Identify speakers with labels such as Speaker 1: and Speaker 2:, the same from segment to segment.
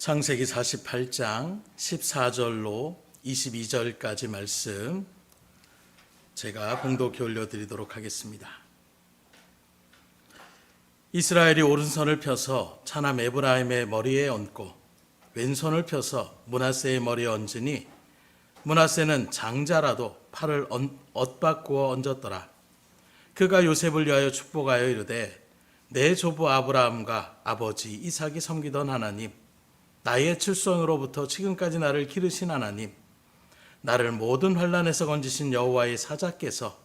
Speaker 1: 창세기 48장 14절로 22절까지 말씀 제가 봉독해 올려드리도록 하겠습니다. 이스라엘이 오른손을 펴서 차남 에브라임의 머리에 얹고 왼손을 펴서 므낫세의 머리에 얹으니 므낫세는 장자라도 팔을 엇바꾸어 얹었더라. 그가 요셉을 위하여 축복하여 이르되 내 조부 아브라함과 아버지 이삭이 섬기던 하나님, 나의 칠손으로부터 지금까지 나를 기르신 하나님, 나를 모든 환난에서 건지신 여호와의 사자께서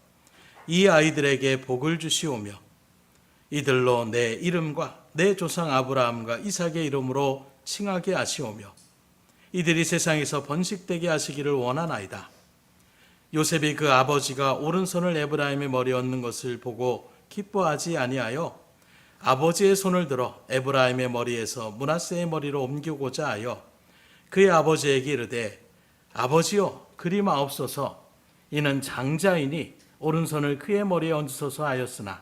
Speaker 1: 이 아이들에게 복을 주시오며 이들로 내 이름과 내 조상 아브라함과 이삭의 이름으로 칭하게 하시오며 이들이 세상에서 번식되게 하시기를 원하나이다. 요셉이 그 아버지가 오른손을 에브라임의 머리에 얹는 것을 보고 기뻐하지 아니하여 아버지의 손을 들어 에브라임의 머리에서 므낫세의 머리로 옮기고자 하여 그의 아버지에게 이르되 아버지여 그리 마옵소서. 이는 장자이니 오른손을 그의 머리에 얹으소서 하였으나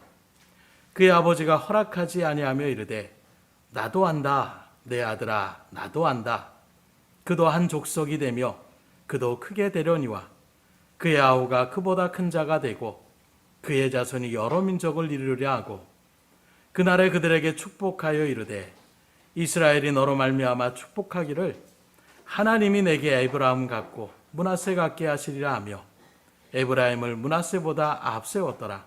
Speaker 1: 그의 아버지가 허락하지 아니하며 이르되 나도 안다 내 아들아 나도 안다. 그도 한 족속이 되며 그도 크게 되려니와 그의 아우가 그보다 큰 자가 되고 그의 자손이 여러 민족을 이루려 하고 그날에 그들에게 축복하여 이르되 이스라엘이 너로 말미암아 축복하기를 하나님이 내게 에브라임 같고 므낫세 같게 하시리라 하며 에브라임을 므낫세보다 앞세웠더라.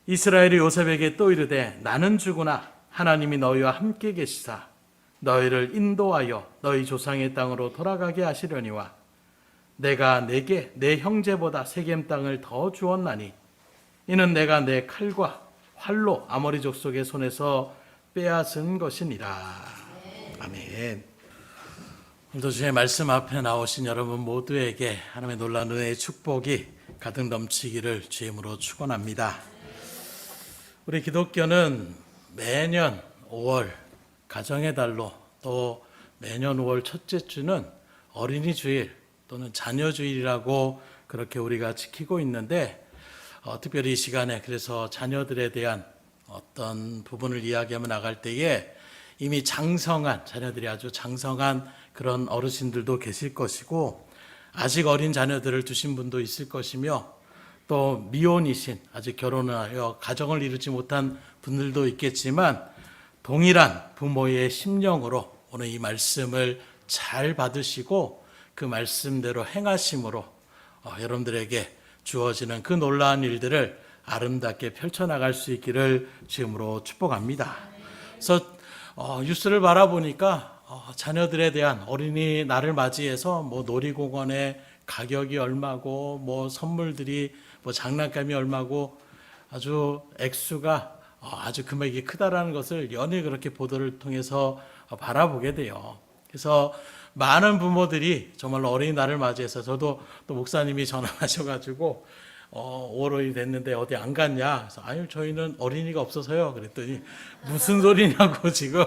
Speaker 1: 이스라엘이 요셉에게 또 이르되 나는 주구나 하나님이 너희와 함께 계시사 너희를 인도하여 너희 조상의 땅으로 돌아가게 하시려니와 내가 내게 내 형제보다 세겜 땅을 더 주었나니 이는 내가 내 칼과 활로 아모리 족속의 손에서 빼앗은 것이니라. 아멘. 오늘도 주의 말씀 앞에 나오신 여러분 모두에게 하나님의 놀라운 은혜의 축복이 가득 넘치기를 주임으로 축원합니다. 우리 기독교는 매년 5월 가정의 달로 또 매년 5월 첫째 주는 어린이 주일 또는 자녀 주일이라고 그렇게 우리가 지키고 있는데 특별히 이 시간에 그래서 자녀들에 대한 어떤 부분을 이야기하며 나갈 때에 이미 장성한 자녀들이 아주 장성한 그런 어르신들도 계실 것이고 아직 어린 자녀들을 두신 분도 있을 것이며 또 미혼이신 아직 결혼하여 가정을 이루지 못한 분들도 있겠지만 동일한 부모의 심령으로 오늘 이 말씀을 잘 받으시고 그 말씀대로 행하심으로 여러분들에게 주어지는 그 놀라운 일들을 아름답게 펼쳐나갈 수 있기를 지금으로 축복합니다. 그래서 뉴스를 바라보니까 자녀들에 대한 어린이날을 맞이해서 뭐 놀이공원의 가격이 얼마고 뭐 선물들이 뭐 장난감이 얼마고 아주 액수가 아주 금액이 크다라는 것을 연일 그렇게 보도를 통해서 바라보게 돼요. 그래서 많은 부모들이 정말 어린이날을 맞이해서 저도 또 목사님이 전화하셔가지고 5월이 됐는데 어디 안 갔냐? 그래서 아유 저희는 어린이가 없어서요. 그랬더니 무슨 소리냐고 지금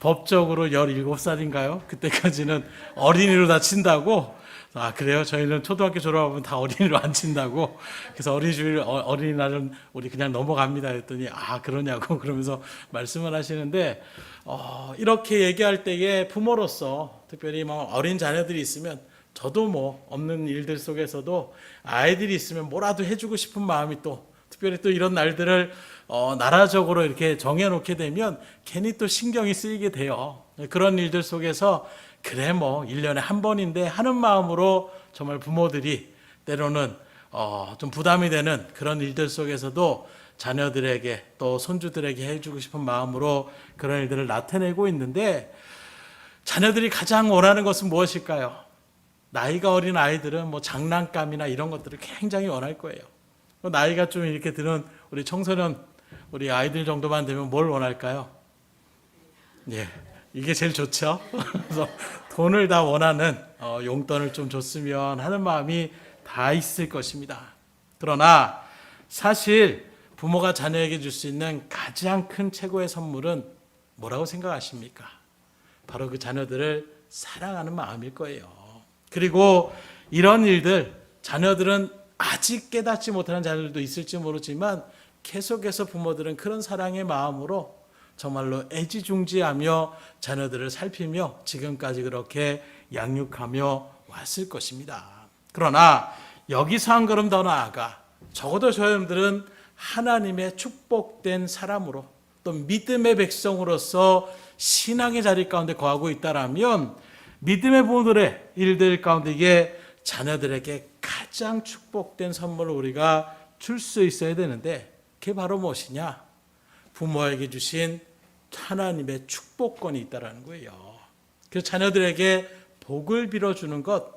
Speaker 1: 법적으로 17살인가요? 그때까지는 어린이로 다 친다고. 아 그래요? 저희는 초등학교 졸업하면 다 어린이로 안 친다고. 그래서 어린이날은 우리 그냥 넘어갑니다. 그랬더니 아 그러냐고 그러면서 말씀을 하시는데 이렇게 얘기할 때에 부모로서 특별히 뭐 어린 자녀들이 있으면 저도 뭐 없는 일들 속에서도 아이들이 있으면 뭐라도 해주고 싶은 마음이 또 특별히 또 이런 날들을 나라적으로 이렇게 정해놓게 되면 괜히 또 신경이 쓰이게 돼요. 그런 일들 속에서 그래 뭐 1년에 한 번인데 하는 마음으로 정말 부모들이 때로는 좀 부담이 되는 그런 일들 속에서도 자녀들에게 또 손주들에게 해주고 싶은 마음으로 그런 일들을 나타내고 있는데 자녀들이 가장 원하는 것은 무엇일까요? 나이가 어린 아이들은 뭐 장난감이나 이런 것들을 굉장히 원할 거예요. 나이가 좀 이렇게 드는 우리 청소년 우리 아이들 정도만 되면 뭘 원할까요? 예, 이게 제일 좋죠. 그래서 돈을 다 원하는 용돈을 좀 줬으면 하는 마음이 다 있을 것입니다. 그러나 사실 부모가 자녀에게 줄 수 있는 가장 큰 최고의 선물은 뭐라고 생각하십니까? 바로 그 자녀들을 사랑하는 마음일 거예요. 그리고 이런 일들 자녀들은 아직 깨닫지 못하는 자녀들도 있을지 모르지만 계속해서 부모들은 그런 사랑의 마음으로 정말로 애지중지하며 자녀들을 살피며 지금까지 그렇게 양육하며 왔을 것입니다. 그러나 여기서 한 걸음 더 나아가 적어도 저 여러분들은 하나님의 축복된 사람으로 또 믿음의 백성으로서 신앙의 자리 가운데 거하고 있다라면 믿음의 부모들의 일들 가운데 이게 자녀들에게 가장 축복된 선물을 우리가 줄 수 있어야 되는데 그게 바로 무엇이냐? 부모에게 주신 하나님의 축복권이 있다라는 거예요. 그래서 자녀들에게 복을 빌어주는 것,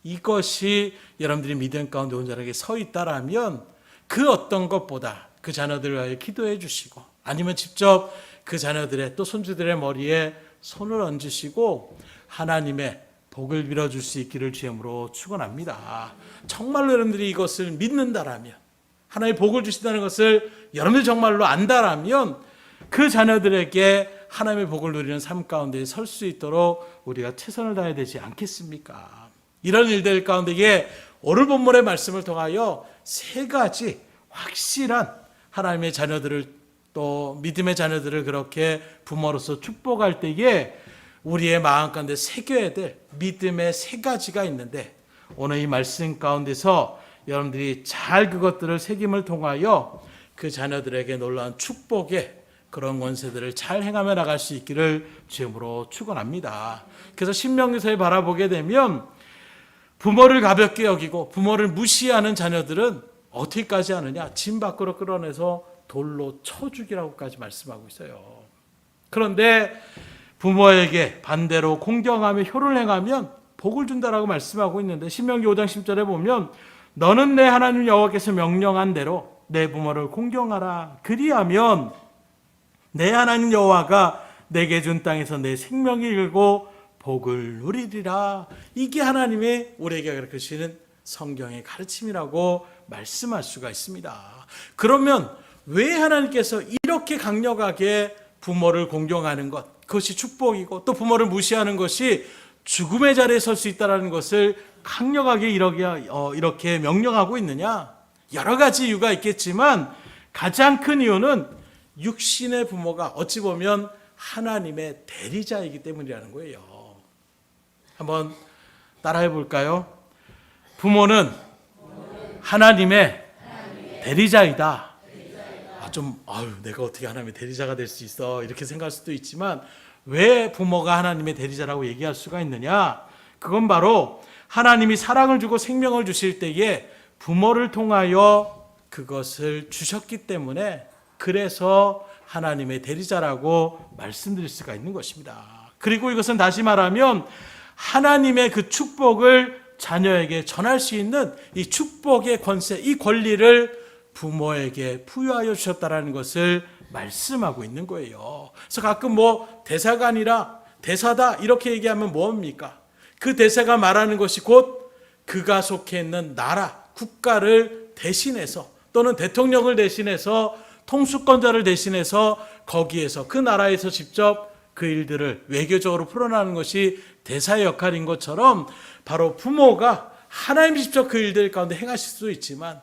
Speaker 1: 이것이 여러분들이 믿음 가운데 온전하게 서 있다라면 그 어떤 것보다 그 자녀들을 위하여 기도해 주시고 아니면 직접 그 자녀들의 또 손주들의 머리에 손을 얹으시고 하나님의 복을 빌어줄 수 있기를 주님으로 축원합니다. 정말로 여러분들이 이것을 믿는다라면 하나님의 복을 주신다는 것을 여러분들이 정말로 안다라면 그 자녀들에게 하나님의 복을 누리는 삶 가운데 설 수 있도록 우리가 최선을 다해야 되지 않겠습니까? 이런 일들 가운데에 오늘 본문의 말씀을 통하여 세 가지 확실한 하나님의 자녀들을 또 믿음의 자녀들을 그렇게 부모로서 축복할 때에 우리의 마음 가운데 새겨야 될 믿음의 세 가지가 있는데 오늘 이 말씀 가운데서 여러분들이 잘 그것들을 새김을 통하여 그 자녀들에게 놀라운 축복의 그런 권세들을 잘 행하며 나갈 수 있기를 주님으로 축원합니다. 그래서 신명기서에 바라보게 되면 부모를 가볍게 여기고 부모를 무시하는 자녀들은 어떻게까지 하느냐? 진 밖으로 끌어내서 돌로 쳐 죽이라고까지 말씀하고 있어요. 그런데 부모에게 반대로 공경하며 효를 행하면 복을 준다라고 말씀하고 있는데 신명기 5장 10절에 보면 너는 내 하나님 여호와께서 명령한 대로 내 부모를 공경하라. 그리하면 내 하나님 여호와가 내게 준 땅에서 내 생명이 일고 복을 누리리라. 이게 하나님의 우리에게 가르치시는 성경의 가르침이라고 말씀할 수가 있습니다. 그러면 왜 하나님께서 이렇게 강력하게 부모를 공경하는 것, 그것이 축복이고 또 부모를 무시하는 것이 죽음의 자리에 설 수 있다는 것을 강력하게 이렇게 명령하고 있느냐? 여러 가지 이유가 있겠지만 가장 큰 이유는 육신의 부모가 어찌 보면 하나님의 대리자이기 때문이라는 거예요. 한번 따라해 볼까요? 부모는 하나님의 대리자이다. 내가 어떻게 하나님의 대리자가 될 수 있어 이렇게 생각할 수도 있지만 왜 부모가 하나님의 대리자라고 얘기할 수가 있느냐? 그건 바로 하나님이 사랑을 주고 생명을 주실 때에 부모를 통하여 그것을 주셨기 때문에 그래서 하나님의 대리자라고 말씀드릴 수가 있는 것입니다. 그리고 이것은 다시 말하면 하나님의 그 축복을 자녀에게 전할 수 있는 이 축복의 권세, 이 권리를 부모에게 부여하여 주셨다는 것을 말씀하고 있는 거예요. 그래서 가끔 대사가 아니라 대사다 이렇게 얘기하면 뭐합니까? 그 대사가 말하는 것이 곧 그가 속해 있는 나라, 국가를 대신해서 또는 대통령을 대신해서 통수권자를 대신해서 거기에서 그 나라에서 직접 그 일들을 외교적으로 풀어나가는 것이 대사의 역할인 것처럼 바로 부모가 하나님이 직접 그 일들 가운데 행하실 수도 있지만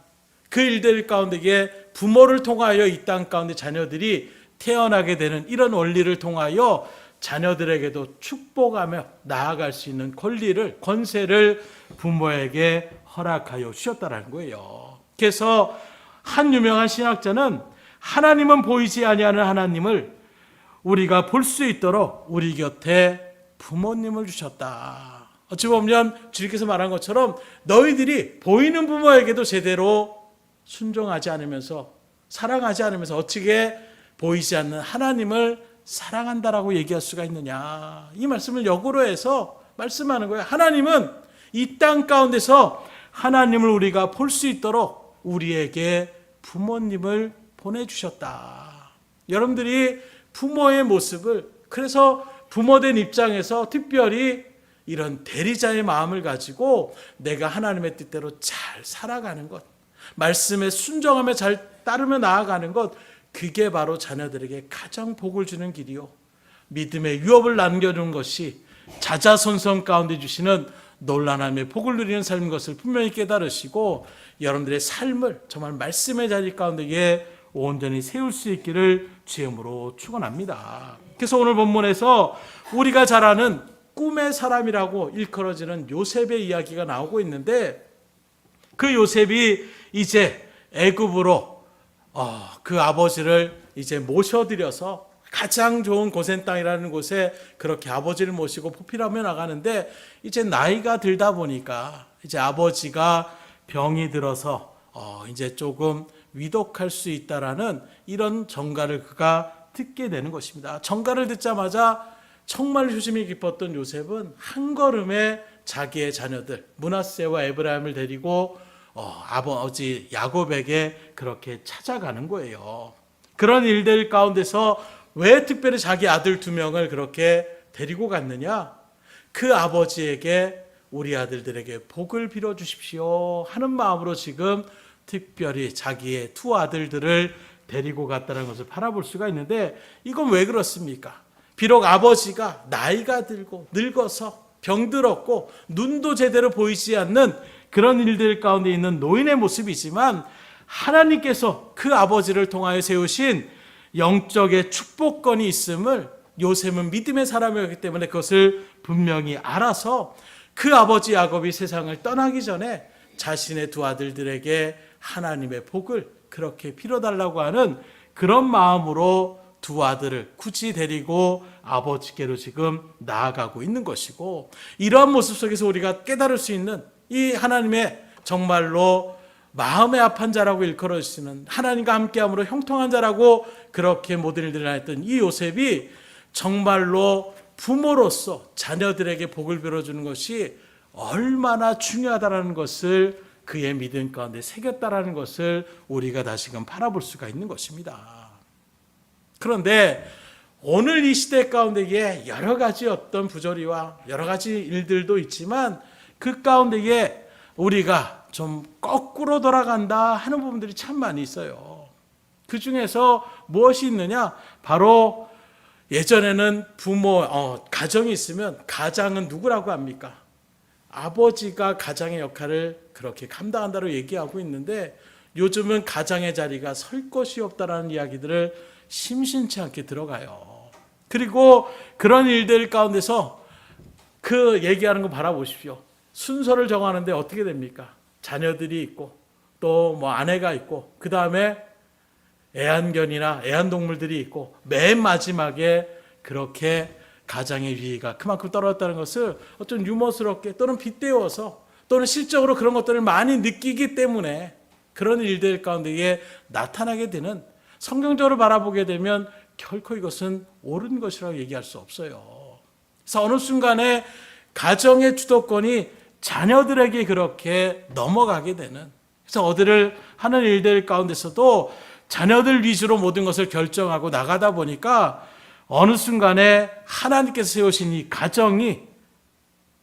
Speaker 1: 그 일들 가운데에 부모를 통하여 이 땅 가운데 자녀들이 태어나게 되는 이런 원리를 통하여 자녀들에게도 축복하며 나아갈 수 있는 권세를 부모에게 허락하여 주셨다는 거예요. 그래서 한 유명한 신학자는 하나님은 보이지 아니하는 하나님을 우리가 볼 수 있도록 우리 곁에 부모님을 주셨다. 어찌 보면 주님께서 말한 것처럼 너희들이 보이는 부모에게도 제대로 순종하지 않으면서 사랑하지 않으면서 어떻게 보이지 않는 하나님을 사랑한다라고 얘기할 수가 있느냐. 이 말씀을 역으로 해서 말씀하는 거예요. 하나님은 이 땅 가운데서 하나님을 우리가 볼 수 있도록 우리에게 부모님을 보내주셨다. 여러분들이 부모의 모습을 그래서 부모된 입장에서 특별히 이런 대리자의 마음을 가지고 내가 하나님의 뜻대로 잘 살아가는 것, 말씀에 순종하며 잘 따르며 나아가는 것, 그게 바로 자녀들에게 가장 복을 주는 길이요 믿음의 유업을 남겨주는 것이 자자손손 가운데 주시는 놀라운 하나님의 복을 누리는 삶인 것을 분명히 깨달으시고 여러분들의 삶을 정말 말씀의 자리 가운데에 온전히 세울 수 있기를 주임으로 축원합니다. 그래서 오늘 본문에서 우리가 잘 아는 꿈의 사람이라고 일컬어지는 요셉의 이야기가 나오고 있는데, 그 요셉이 이제 애굽으로 그 아버지를 이제 모셔들여서 가장 좋은 고센 땅이라는 곳에 그렇게 아버지를 모시고 포필하며 나가는데, 이제 나이가 들다 보니까 이제 아버지가 병이 들어서 이제 조금 위독할 수 있다라는 이런 전가를 그가 듣게 되는 것입니다. 전가를 듣자마자 정말 효심이 깊었던 요셉은 한 걸음에 자기의 자녀들 므낫세와 에브라임을 데리고 아버지 야곱에게 그렇게 찾아가는 거예요. 그런 일들 가운데서 왜 특별히 자기 아들 2명을 그렇게 데리고 갔느냐? 그 아버지에게 우리 아들들에게 복을 빌어 주십시오 하는 마음으로 지금 특별히 자기의 2 아들들을 데리고 갔다는 것을 바라볼 수가 있는데, 이건 왜 그렇습니까? 비록 아버지가 나이가 들고 늙어서 병들었고 눈도 제대로 보이지 않는 그런 일들 가운데 있는 노인의 모습이지만, 하나님께서 그 아버지를 통하여 세우신 영적의 축복권이 있음을 요셉은 믿음의 사람이었기 때문에 그것을 분명히 알아서 그 아버지 야곱이 세상을 떠나기 전에 자신의 2 아들들에게 하나님의 복을 그렇게 빌어달라고 하는 그런 마음으로 2 아들을 굳이 데리고 아버지께로 지금 나아가고 있는 것이고, 이러한 모습 속에서 우리가 깨달을 수 있는 이 하나님의 정말로 마음의 합한 자라고 일컬어지는, 하나님과 함께함으로 형통한 자라고 그렇게 모든 일들을 했던 이 요셉이 정말로 부모로서 자녀들에게 복을 빌어주는 것이 얼마나 중요하다는 것을 그의 믿음 가운데 새겼다라는 것을 우리가 다시금 바라볼 수가 있는 것입니다. 그런데 오늘 이 시대 가운데에 여러 가지 어떤 부조리와 여러 가지 일들도 있지만, 그 가운데에 우리가 좀 거꾸로 돌아간다 하는 부분들이 참 많이 있어요. 그 중에서 무엇이 있느냐? 바로 예전에는 가정이 있으면 가장은 누구라고 합니까? 아버지가 가장의 역할을 그렇게 감당한다고 얘기하고 있는데, 요즘은 가장의 자리가 설 것이 없다라는 이야기들을 심심치 않게 들어가요. 그리고 그런 일들 가운데서 그 얘기하는 거 바라보십시오. 순서를 정하는데 어떻게 됩니까? 자녀들이 있고 또 아내가 있고 그 다음에 애완견이나 애완동물들이 있고 맨 마지막에 그렇게 가장의 위위가 그만큼 떨어졌다는 것을 어떤 유머스럽게 또는 빗대어서 또는 실적으로 그런 것들을 많이 느끼기 때문에 그런 일들 가운데에 나타나게 되는, 성경적으로 바라보게 되면 결코 이것은 옳은 것이라고 얘기할 수 없어요. 그래서 어느 순간에 가정의 주도권이 자녀들에게 그렇게 넘어가게 되는, 그래서 어디를 하는 일들 가운데서도 자녀들 위주로 모든 것을 결정하고 나가다 보니까 어느 순간에 하나님께서 세우신 이 가정이,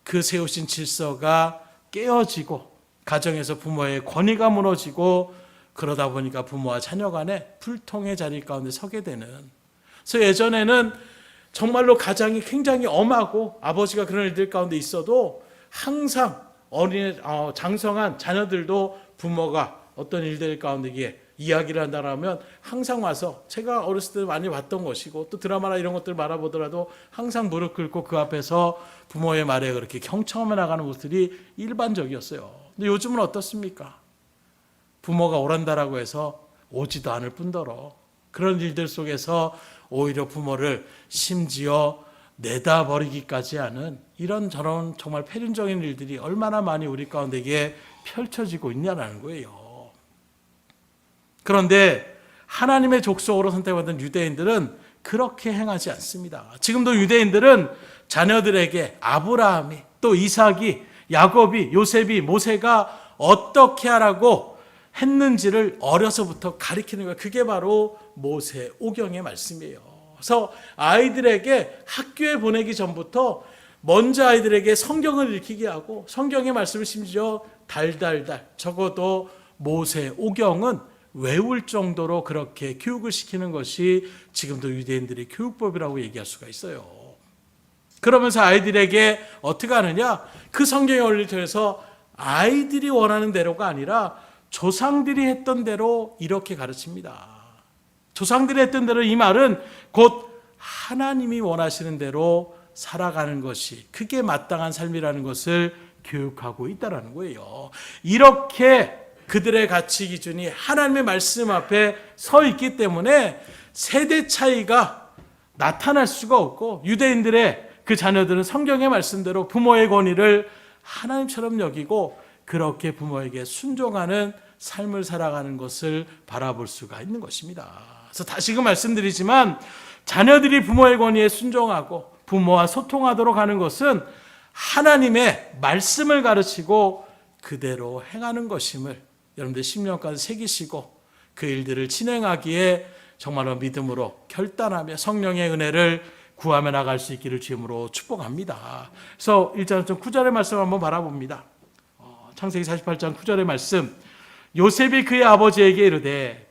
Speaker 1: 그 세우신 질서가 깨어지고 가정에서 부모의 권위가 무너지고, 그러다 보니까 부모와 자녀 간에 불통의 자리 가운데 서게 되는. 그래서 예전에는 정말로 가장이 굉장히 엄하고 아버지가 그런 일들 가운데 있어도 항상 장성한 자녀들도 부모가 어떤 일들 가운데 이야기를 한다면 항상 와서, 제가 어렸을 때 많이 봤던 것이고 또 드라마나 이런 것들 말아보더라도 항상 무릎 꿇고 그 앞에서 부모의 말에 그렇게 경청하며 나가는 모습들이 일반적이었어요. 근데 요즘은 어떻습니까? 부모가 오란다라고 해서 오지도 않을 뿐더러 그런 일들 속에서 오히려 부모를 심지어 내다버리기까지 하는 이런 저런 정말 폐륜적인 일들이 얼마나 많이 우리 가운데 펼쳐지고 있냐는 거예요. 그런데 하나님의 족속으로 선택받은 유대인들은 그렇게 행하지 않습니다. 지금도 유대인들은 자녀들에게 아브라함이, 또 이삭이, 야곱이, 요셉이, 모세가 어떻게 하라고 했는지를 어려서부터 가르치는 거예요. 그게 바로 모세 오경의 말씀이에요. 그래서 아이들에게 학교에 보내기 전부터 먼저 아이들에게 성경을 읽히게 하고, 성경의 말씀을 심지어 달달달 적어도 모세 오경은 외울 정도로 그렇게 교육을 시키는 것이 지금도 유대인들의 교육법이라고 얘기할 수가 있어요. 그러면서 아이들에게 어떻게 하느냐? 그 성경의 원리를 통해서 아이들이 원하는 대로가 아니라 조상들이 했던 대로 이렇게 가르칩니다. 조상들이 했던 대로, 이 말은 곧 하나님이 원하시는 대로 살아가는 것이, 그게 마땅한 삶이라는 것을 교육하고 있다는 거예요. 이렇게 그들의 가치 기준이 하나님의 말씀 앞에 서 있기 때문에 세대 차이가 나타날 수가 없고, 유대인들의 그 자녀들은 성경의 말씀대로 부모의 권위를 하나님처럼 여기고 그렇게 부모에게 순종하는 삶을 살아가는 것을 바라볼 수가 있는 것입니다. 그래서 다시금 말씀드리지만, 자녀들이 부모의 권위에 순종하고 부모와 소통하도록 하는 것은 하나님의 말씀을 가르치고 그대로 행하는 것임을 여러분들 10년간 새기시고 그 일들을 진행하기에 정말로 믿음으로 결단하며 성령의 은혜를 구하며 나갈 수 있기를 주님으로 축복합니다. 그래서 1장 9절의 말씀을 한번 바라봅니다. 창세기 48장 9절의 말씀. 요셉이 그의 아버지에게 이르되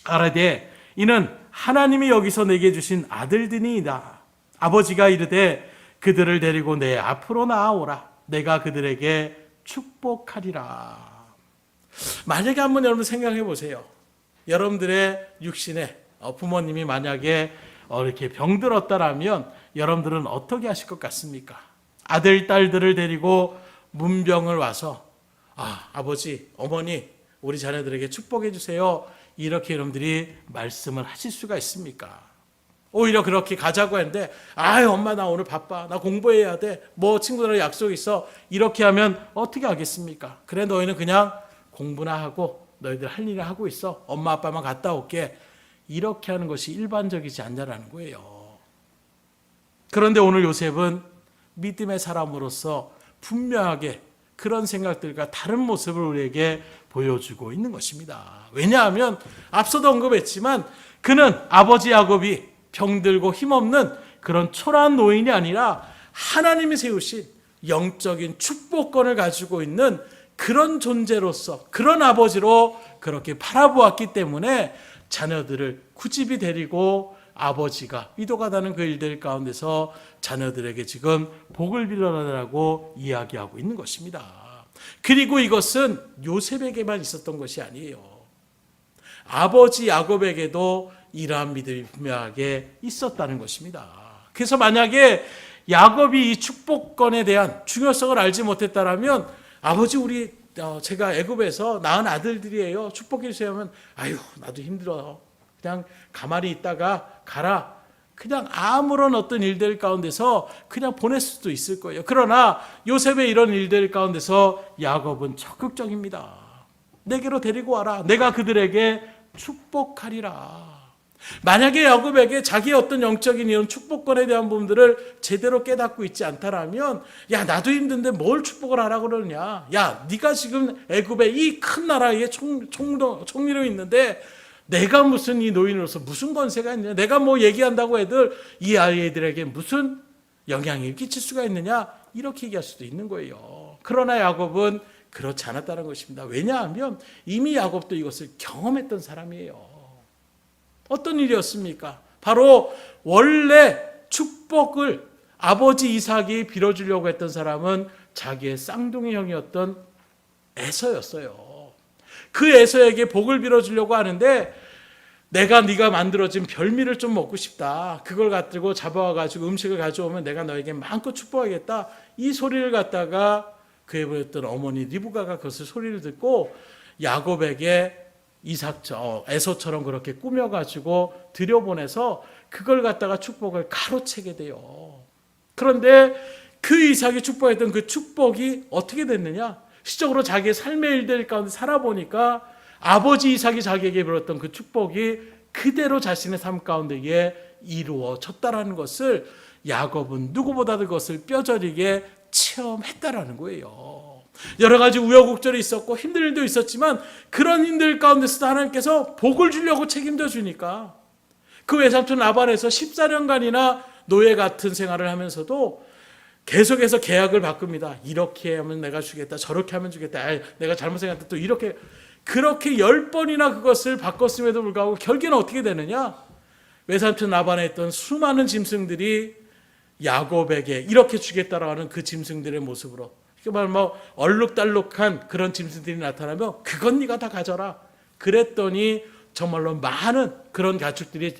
Speaker 1: 아뢰되 이는 하나님이 여기서 내게 주신 아들들이니이다. 아버지가 이르되 그들을 데리고 내 앞으로 나아오라. 내가 그들에게 축복하리라. 만약에 한번 여러분 생각해 보세요. 여러분들의 육신에 부모님이 만약에 이렇게 병들었다라면 여러분들은 어떻게 하실 것 같습니까? 아들, 딸들을 데리고 문병을 와서 아버지, 어머니, 우리 자녀들에게 축복해 주세요. 이렇게 여러분들이 말씀을 하실 수가 있습니까? 오히려 그렇게 가자고 했는데 엄마 나 오늘 바빠. 나 공부해야 돼. 뭐 친구들이랑 약속 있어. 이렇게 하면 어떻게 하겠습니까? 그래 너희는 그냥 공부나 하고 너희들 할 일을 하고 있어. 엄마 아빠만 갔다 올게. 이렇게 하는 것이 일반적이지 않냐라는 거예요. 그런데 오늘 요셉은 믿음의 사람으로서 분명하게 그런 생각들과 다른 모습을 우리에게 보여주고 있는 것입니다. 왜냐하면 앞서도 언급했지만 그는 아버지 야곱이 병들고 힘없는 그런 초라한 노인이 아니라 하나님이 세우신 영적인 축복권을 가지고 있는 그런 존재로서, 그런 아버지로 그렇게 바라보았기 때문에 자녀들을 굳이 데리고 아버지가 위도가다는 그 일들 가운데서 자녀들에게 지금 복을 빌어라라고 이야기하고 있는 것입니다. 그리고 이것은 요셉에게만 있었던 것이 아니에요. 아버지 야곱에게도 이러한 믿음이 분명하게 있었다는 것입니다. 그래서 만약에 야곱이 이 축복권에 대한 중요성을 알지 못했다라면 아버지 제가 애굽에서 낳은 아들들이에요. 축복해 주세요 하면 나도 힘들어. 그냥 가만히 있다가 가라. 그냥 아무런 어떤 일들 가운데서 그냥 보낼 수도 있을 거예요. 그러나 요셉의 이런 일들 가운데서 야곱은 적극적입니다. 내게로 데리고 와라. 내가 그들에게 축복하리라. 만약에 야곱에게 자기의 어떤 영적인 이런 축복권에 대한 부분들을 제대로 깨닫고 있지 않다라면 나도 힘든데 뭘 축복을 하라고 그러냐. 네가 지금 애굽의 이 큰 나라의 총리로 있는데 내가 무슨 이 노인으로서 무슨 권세가 있느냐. 내가 뭐 얘기한다고 해도 이 아이들에게 무슨 영향을 끼칠 수가 있느냐. 이렇게 얘기할 수도 있는 거예요. 그러나 야곱은 그렇지 않았다는 것입니다. 왜냐하면 이미 야곱도 이것을 경험했던 사람이에요. 어떤 일이었습니까? 바로 원래 축복을 아버지 이삭이 빌어주려고 했던 사람은 자기의 쌍둥이 형이었던 에서였어요. 그 에서에게 복을 빌어주려고 하는데 네가 만들어진 별미를 좀 먹고 싶다. 그걸 가지고 잡아와가지고 음식을 가져오면 내가 너에게 마음껏 축복하겠다. 이 소리를 갖다가 그에 보였던 어머니 리브가가 그것을 소리를 듣고 야곱에게 에서처럼 그렇게 꾸며가지고 들여보내서 그걸 갖다가 축복을 가로채게 돼요. 그런데 그 이삭이 축복했던 그 축복이 어떻게 됐느냐? 시적으로 자기의 삶의 일들 가운데 살아보니까 아버지 이삭이 자기에게 빌었던 그 축복이 그대로 자신의 삶 가운데에 이루어졌다라는 것을 야곱은 누구보다도 그것을 뼈저리게 체험했다라는 거예요. 여러 가지 우여곡절이 있었고 힘든 일도 있었지만 그런 힘들 가운데서도 하나님께서 복을 주려고 책임져 주니까 그 외삼촌 라반에서 14년간이나 노예 같은 생활을 하면서도 계속해서 계약을 바꿉니다. 이렇게 하면 내가 주겠다. 저렇게 하면 주겠다. 내가 잘못 생각했다. 또 이렇게 그렇게 10번이나 그것을 바꿨음에도 불구하고 결국에는 어떻게 되느냐? 외삼촌 라반에 있던 수많은 짐승들이 야곱에게 이렇게 주겠다라고 하는 그 짐승들의 모습으로 뭐 얼룩달룩한 그런 짐승들이 나타나면 그건 네가 다 가져라. 그랬더니 정말로 많은 그런 가축들이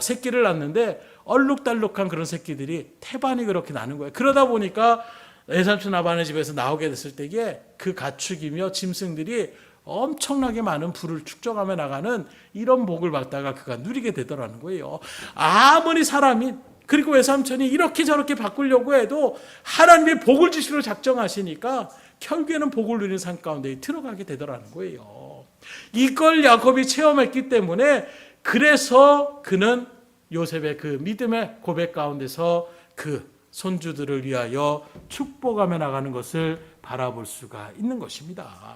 Speaker 1: 새끼를 낳는데 얼룩달룩한 그런 새끼들이 태반이 그렇게 나는 거예요. 그러다 보니까 외삼촌 아버님 집에서 나오게 됐을 때에 그 가축이며 짐승들이 엄청나게 많은 부를 축적하며 나가는 이런 복을 받다가 그가 누리게 되더라는 거예요. 아무리 사람이 그리고 외삼촌이 이렇게 저렇게 바꾸려고 해도 하나님의 복을 주시기로 작정하시니까 결국에는 복을 누리는 삶 가운데 들어가게 되더라는 거예요. 이걸 야곱이 체험했기 때문에 그래서 그는 요셉의 그 믿음의 고백 가운데서 그 손주들을 위하여 축복하며 나가는 것을 바라볼 수가 있는 것입니다.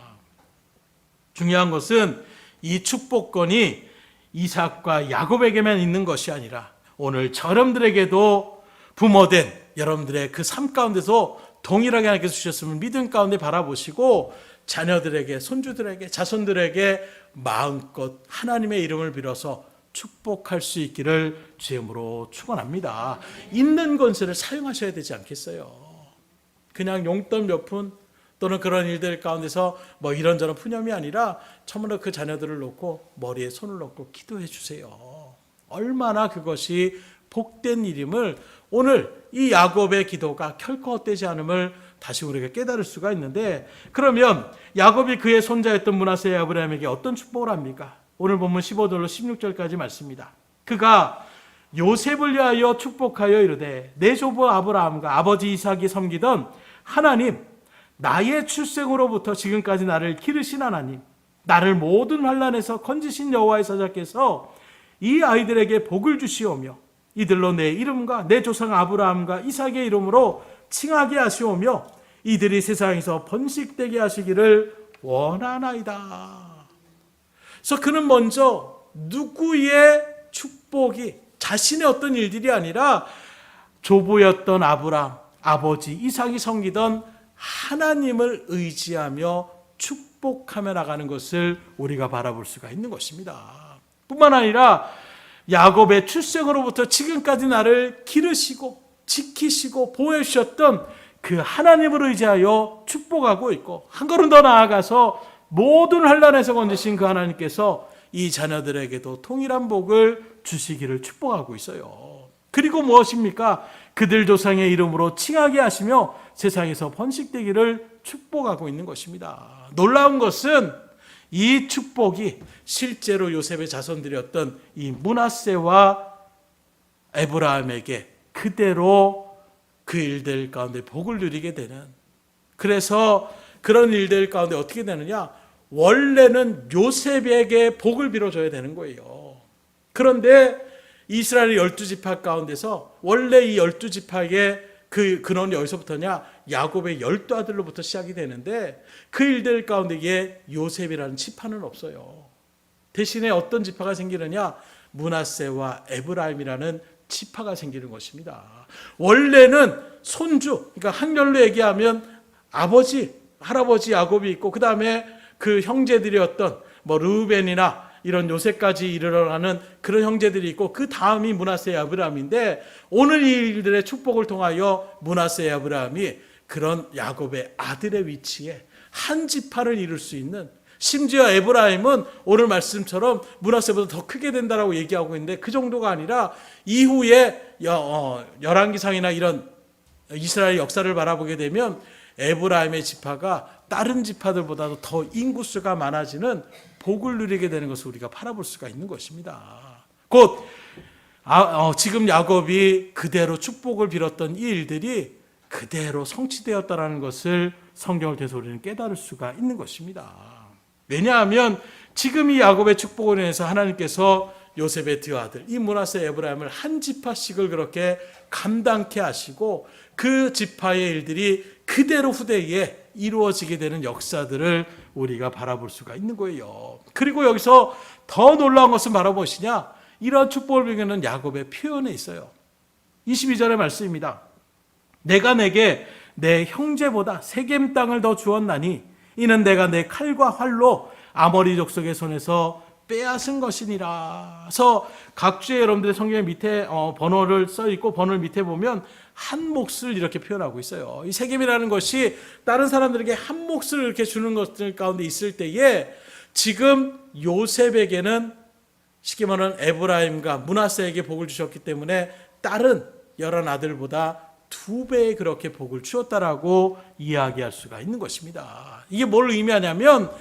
Speaker 1: 중요한 것은 이 축복권이 이삭과 야곱에게만 있는 것이 아니라 오늘 여러분들에게도 부모된 여러분들의 그 삶 가운데서 동일하게 하나님께서 주셨음을 믿음 가운데 바라보시고 자녀들에게, 손주들에게, 자손들에게 마음껏 하나님의 이름을 빌어서 축복할 수 있기를 주임으로 축원합니다. 있는 권세를 사용하셔야 되지 않겠어요? 그냥 용돈 몇 푼 또는 그런 일들 가운데서 뭐 이런저런 푸념이 아니라 처음으로 그 자녀들을 놓고 머리에 손을 놓고 기도해 주세요. 얼마나 그것이 복된 일임을 오늘 이 야곱의 기도가 결코 헛되지 않음을 다시 우리가 깨달을 수가 있는데, 그러면 야곱이 그의 손자였던 므낫세 아브라함에게 어떤 축복을 합니까? 오늘 본문 15절로 16절까지 말씀입니다. 그가 요셉을 위하여 축복하여 이르되 내 조부 아브라함과 아버지 이삭이 섬기던 하나님, 나의 출생으로부터 지금까지 나를 기르신 하나님, 나를 모든 환난에서 건지신 여호와의 사자께서 이 아이들에게 복을 주시오며 이들로 내 이름과 내 조상 아브라함과 이삭의 이름으로 칭하게 하시오며 이들이 세상에서 번식되게 하시기를 원하나이다. 그래서 그는 먼저 누구의 축복이, 자신의 어떤 일들이 아니라 조부였던 아브라함, 아버지 이삭이 섬기던 하나님을 의지하며 축복하며 나가는 것을 우리가 바라볼 수가 있는 것입니다. 뿐만 아니라 야곱의 출생으로부터 지금까지 나를 기르시고 지키시고 보호해 주셨던 그 하나님을 의지하여 축복하고 있고, 한 걸음 더 나아가서 모든 환난에서 건지신 그 하나님께서 이 자녀들에게도 동일한 복을 주시기를 축복하고 있어요. 그리고 무엇입니까? 그들 조상의 이름으로 칭하게 하시며 세상에서 번식되기를 축복하고 있는 것입니다. 놀라운 것은 이 축복이 실제로 요셉의 자손들이었던 이 므낫세와 에브라임에게 그대로 그 일들 가운데 복을 누리게 되는, 그래서 그런 일들 가운데 어떻게 되느냐? 원래는 요셉에게 복을 빌어줘야 되는 거예요. 그런데 이스라엘 12지파 가운데서 원래 이 12지파의 그 근원이 어디서부터냐? 야곱의 12아들로부터 시작이 되는데 그 일들 가운데에 요셉이라는 지파는 없어요. 대신에 어떤 지파가 생기느냐? 므낫세와 에브라임이라는 지파가 생기는 것입니다. 원래는 손주, 그러니까 한결로 얘기하면 아버지, 할아버지 야곱이 있고 그 다음에 그 형제들이었던 뭐 르우벤이나 이런 요셉까지 이르러가는 그런 형제들이 있고 그 다음이 므낫세 아브라함인데, 오늘 이 일들의 축복을 통하여 므낫세 아브라함이 그런 야곱의 아들의 위치에 한 지파를 이룰 수 있는, 심지어 에브라임은 오늘 말씀처럼 므낫세보다 더 크게 된다라고 얘기하고 있는데 그 정도가 아니라 이후에 열왕기상이나 이런 이스라엘 역사를 바라보게 되면 에브라임의 지파가 다른 지파들보다도 더 인구수가 많아지는 복을 누리게 되는 것을 우리가 바라볼 수가 있는 것입니다. 곧 지금 야곱이 그대로 축복을 빌었던 이 일들이 그대로 성취되었다는 것을 성경을 통해서 우리는 깨달을 수가 있는 것입니다. 왜냐하면 지금 이 야곱의 축복을 인해서 하나님께서 요셉의 두 아들 이 므낫세 에브라임을 한 지파씩을 그렇게 감당케 하시고 그 지파의 일들이 그대로 후대에 이루어지게 되는 역사들을 우리가 바라볼 수가 있는 거예요. 그리고 여기서 더 놀라운 것은 바라보시냐? 이런 축복을 비교하는 야곱의 표현에 있어요. 22절의 말씀입니다. 내가 내게 내 형제보다 세겜 땅을 더 주었나니 이는 내가 내 칼과 활로 아모리 족속의 손에서 빼앗은 것이니라. 그래서 각주의 여러분들의 성경 밑에 번호를 써 있고 번호를 밑에 보면 한 몫을 이렇게 표현하고 있어요. 이 세겜이라는 것이 다른 사람들에게 한 몫을 이렇게 주는 것들 가운데 있을 때에 지금 요셉에게는 쉽게 말하면 에브라임과 므낫세에게 복을 주셨기 때문에 다른 11 아들보다 2배의 그렇게 복을 주었다라고 이야기할 수가 있는 것입니다. 이게 뭘 의미하냐면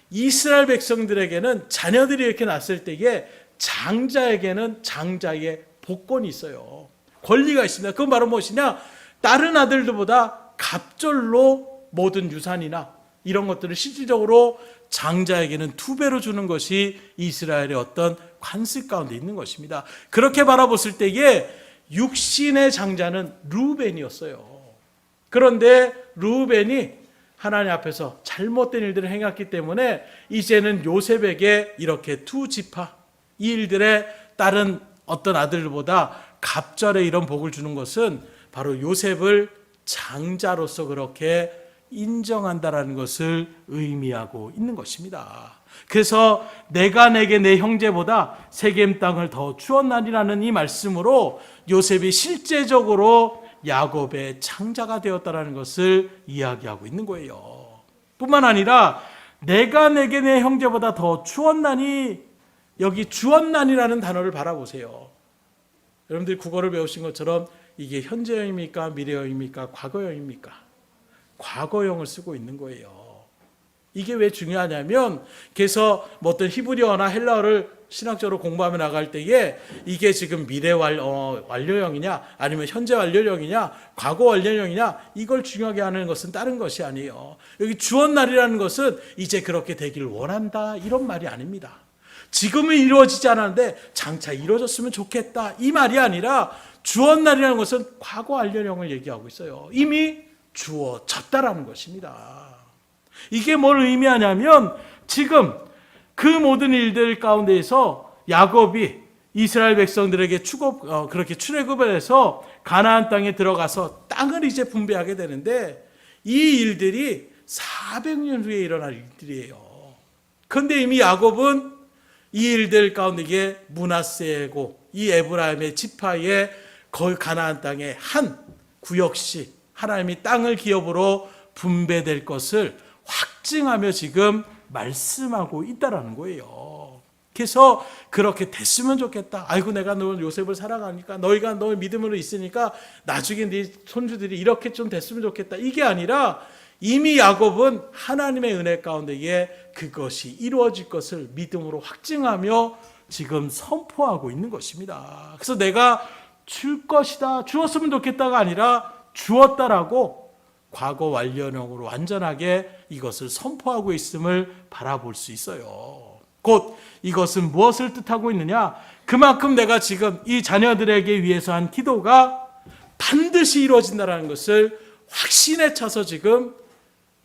Speaker 1: 이스라엘 백성들에게는 자녀들이 이렇게 낳았을 때에 장자에게는 장자의 복권이 있어요. 권리가 있습니다. 그건 바로 무엇이냐? 다른 아들들보다 갑절로 모든 유산이나 이런 것들을 실질적으로 장자에게는 2배로 주는 것이 이스라엘의 어떤 관습 가운데 있는 것입니다. 그렇게 바라봤을 때에 육신의 장자는 르우벤이었어요. 그런데 르우벤이 하나님 앞에서 잘못된 일들을 행했기 때문에 이제는 요셉에게 이렇게 2지파, 이 일들의 다른 어떤 아들보다 갑절에 이런 복을 주는 것은 바로 요셉을 장자로서 그렇게 인정한다라는 것을 의미하고 있는 것입니다. 그래서 내가 내게 내 형제보다 세겜 땅을 더 주었나니라는 이 말씀으로 요셉이 실제적으로 야곱의 장자가 되었다라는 것을 이야기하고 있는 거예요. 뿐만 아니라 내가 내게 내 형제보다 더 주었나니, 여기 주었나니라는 단어를 바라보세요. 여러분들이 국어를 배우신 것처럼 이게 현재형입니까? 미래형입니까? 과거형입니까? 과거형을 쓰고 있는 거예요. 이게 왜 중요하냐면, 그래서 뭐 어떤 히브리어나 헬라어를 신학적으로 공부하며 나갈 때에 이게 지금 미래 완료형이냐 아니면 현재 완료형이냐 과거 완료형이냐 이걸 중요하게 하는 것은 다른 것이 아니에요. 여기 주었나리라는 것은 이제 그렇게 되길 원한다 이런 말이 아닙니다. 지금은 이루어지지 않았는데 장차 이루어졌으면 좋겠다 이 말이 아니라 주었나리라는 것은 과거 완료형을 얘기하고 있어요. 이미 주어졌다라는 것입니다. 이게 뭘 의미하냐면 지금 그 모든 일들 가운데에서 야곱이 이스라엘 백성들에게 그렇게 출애굽을 해서 가나안 땅에 들어가서 땅을 이제 분배하게 되는데 이 일들이 400년 후에 일어날 일들이에요. 그런데 이미 야곱은 이 일들 가운데 므낫세고 이 에브라임의 지파의 거의 가나안 땅의 한 구역씩 하나님이 땅을 기업으로 분배될 것을 확증하며 지금 말씀하고 있다라는 거예요. 그래서 그렇게 됐으면 좋겠다. 아이고 내가 너 요셉을 사랑하니까 너희가 너의 믿음으로 있으니까 나중에 네 손주들이 이렇게 좀 됐으면 좋겠다. 이게 아니라 이미 야곱은 하나님의 은혜 가운데에 그것이 이루어질 것을 믿음으로 확증하며 지금 선포하고 있는 것입니다. 그래서 내가 줄 것이다, 주었으면 좋겠다가 아니라 주었다라고 과거 완료형으로 완전하게 이것을 선포하고 있음을 바라볼 수 있어요. 곧 이것은 무엇을 뜻하고 있느냐? 그만큼 내가 지금 이 자녀들에게 위해서 한 기도가 반드시 이루어진다는 것을 확신에 차서 지금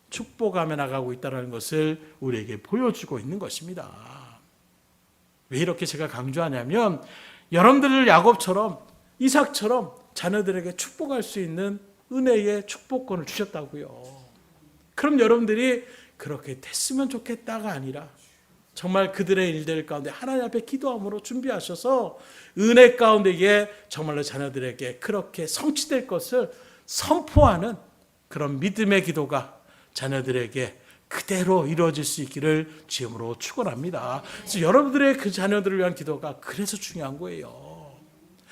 Speaker 1: 축복하며 나가고 있다는 것을 우리에게 보여주고 있는 것입니다. 왜 이렇게 제가 강조하냐면 여러분들을 야곱처럼 이삭처럼 자녀들에게 축복할 수 있는 은혜의 축복권을 주셨다고요. 그럼 여러분들이 그렇게 됐으면 좋겠다가 아니라 정말 그들의 일들 가운데 하나님 앞에 기도함으로 준비하셔서 은혜 가운데에 정말로 자녀들에게 그렇게 성취될 것을 선포하는 그런 믿음의 기도가 자녀들에게 그대로 이루어질 수 있기를 주님으로 축원합니다. 그래서 여러분들의 그 자녀들을 위한 기도가 그래서 중요한 거예요.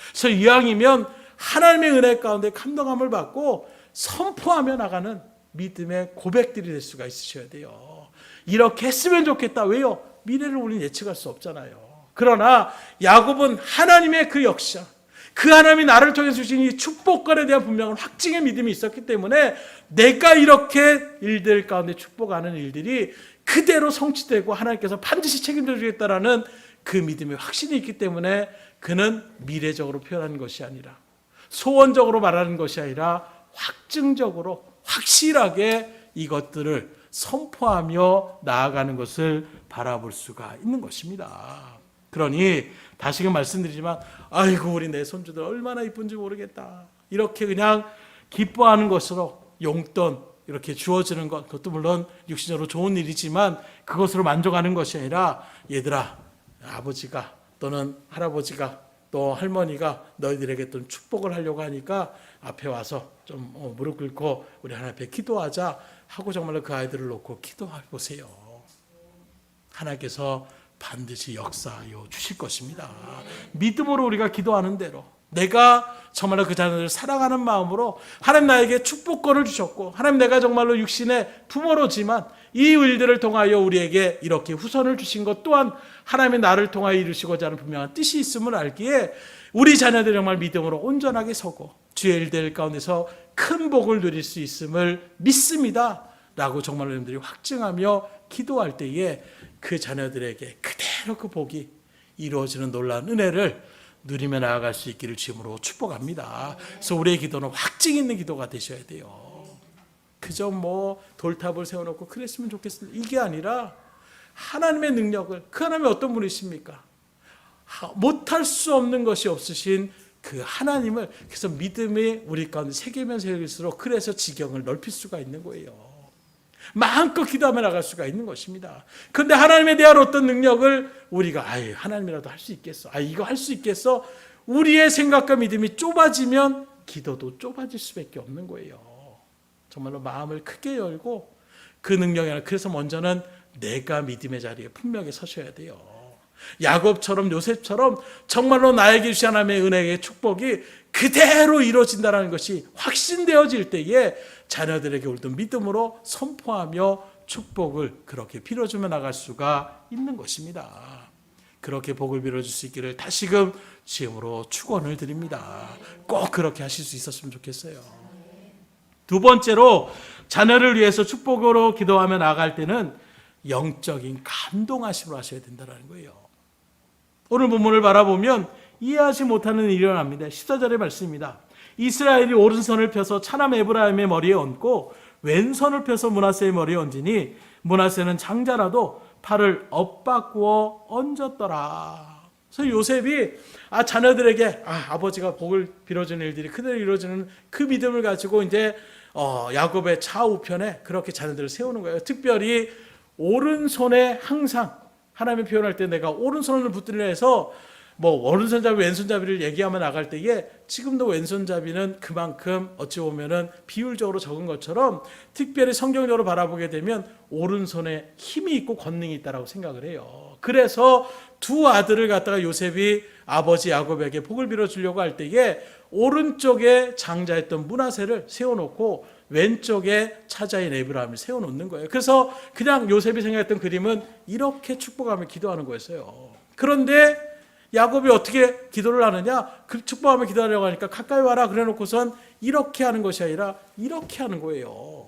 Speaker 1: 그래서 이왕이면 하나님의 은혜 가운데 감동함을 받고 선포하며 나가는 믿음의 고백들이 될 수가 있으셔야 돼요. 이렇게 했으면 좋겠다. 왜요? 미래를 우리는 예측할 수 없잖아요. 그러나 야곱은 하나님의 그 역사, 그 하나님이 나를 통해서 주신 이 축복권에 대한 분명한 확증의 믿음이 있었기 때문에 내가 이렇게 일들 가운데 축복하는 일들이 그대로 성취되고 하나님께서 반드시 책임져 주겠다라는 그 믿음의 확신이 있기 때문에 그는 미래적으로 표현하는 것이 아니라 소원적으로 말하는 것이 아니라 확증적으로 확실하게 이것들을 선포하며 나아가는 것을 바라볼 수가 있는 것입니다. 그러니 다시금 말씀드리지만 아이고 우리 내 손주들 얼마나 이쁜지 모르겠다. 이렇게 그냥 기뻐하는 것으로 용돈 이렇게 주어지는 것, 그것도 물론 육신적으로 좋은 일이지만 그것으로 만족하는 것이 아니라 얘들아 아버지가 또는 할아버지가 또 할머니가 너희들에게 또 축복을 하려고 하니까 앞에 와서 좀 무릎 꿇고 우리 하나님 앞에 기도하자 하고 정말로 그 아이들을 놓고 기도해 보세요. 하나님께서 반드시 역사하여 주실 것입니다. 믿음으로 우리가 기도하는 대로 내가 정말로 그 자녀들을 사랑하는 마음으로 하나님 나에게 축복권을 주셨고 하나님 내가 정말로 육신의 부모로지만 이 일들을 통하여 우리에게 이렇게 후손을 주신 것 또한 하나님의 나를 통하여 이루시고자 하는 분명한 뜻이 있음을 알기에 우리 자녀들이 정말 믿음으로 온전하게 서고 주의 일들 가운데서 큰 복을 누릴 수 있음을 믿습니다 라고 정말로 여러분들이 확증하며 기도할 때에 그 자녀들에게 그대로 그 복이 이루어지는 놀라운 은혜를 누리며 나아갈 수 있기를 주님으로 축복합니다. 그래서 우리의 기도는 확증 있는 기도가 되셔야 돼요. 그저 돌탑을 세워놓고 그랬으면 좋겠습니다. 이게 아니라 하나님의 능력을, 그 하나님이 어떤 분이십니까? 못할 수 없는 것이 없으신 그 하나님을, 그래서 믿음이 우리 가운데 새기면 새길수록 그래서 지경을 넓힐 수가 있는 거예요. 마음껏 기도하며 나갈 수가 있는 것입니다. 그런데 하나님에 대한 어떤 능력을 우리가 하나님이라도 할 수 있겠어, 이거 할 수 있겠어, 우리의 생각과 믿음이 좁아지면 기도도 좁아질 수밖에 없는 거예요. 정말로 마음을 크게 열고 그 능력이 아니라, 그래서 먼저는 내가 믿음의 자리에 분명히 서셔야 돼요. 야곱처럼 요셉처럼 정말로 나에게 주신 하나님의 은혜의 축복이 그대로 이루어진다는 것이 확신되어질 때에 자녀들에게 우리도 믿음으로 선포하며 축복을 그렇게 빌어주며 나갈 수가 있는 것입니다. 그렇게 복을 빌어줄 수 있기를 다시금 주님으로 축원을 드립니다. 꼭 그렇게 하실 수 있었으면 좋겠어요. 두 번째로 자녀를 위해서 축복으로 기도하며 나갈 때는 영적인 감동하심으로 하셔야 된다는 거예요. 오늘 본문을 바라보면 이해하지 못하는 일이 일어납니다. 14절의 말씀입니다. 이스라엘이 오른손을 펴서 차남 에브라임의 머리에 얹고 왼손을 펴서 므낫세의 머리에 얹으니 므낫세는 장자라도 팔을 엇바꾸어 얹었더라. 그래서 요셉이 자녀들에게 아버지가 복을 빌어주는 일들이 그대로 이루어지는 그 믿음을 가지고 이제 야곱의 좌우편에 그렇게 자녀들을 세우는 거예요. 특별히 오른손에 항상 하나님이 표현할 때 내가 오른손을 붙들려 해서 오른손잡이 왼손잡이를 얘기하며 나갈 때에 지금도 왼손잡이는 그만큼 어찌 보면은 비율적으로 적은 것처럼 특별히 성경적으로 바라보게 되면 오른손에 힘이 있고 권능이 있다라고 생각을 해요. 그래서 두 아들을 갖다가 요셉이 아버지 야곱에게 복을 빌어주려고 할 때에 오른쪽에 장자였던 므낫세를 세워놓고 왼쪽에 차자인 에브라임을 세워놓는 거예요. 그래서 그냥 요셉이 생각했던 그림은 이렇게 축복하며 기도하는 거였어요. 그런데 야곱이 어떻게 기도를 하느냐? 그 축복하며 기도하려고 하니까 가까이 와라 그래놓고선 이렇게 하는 것이 아니라 이렇게 하는 거예요.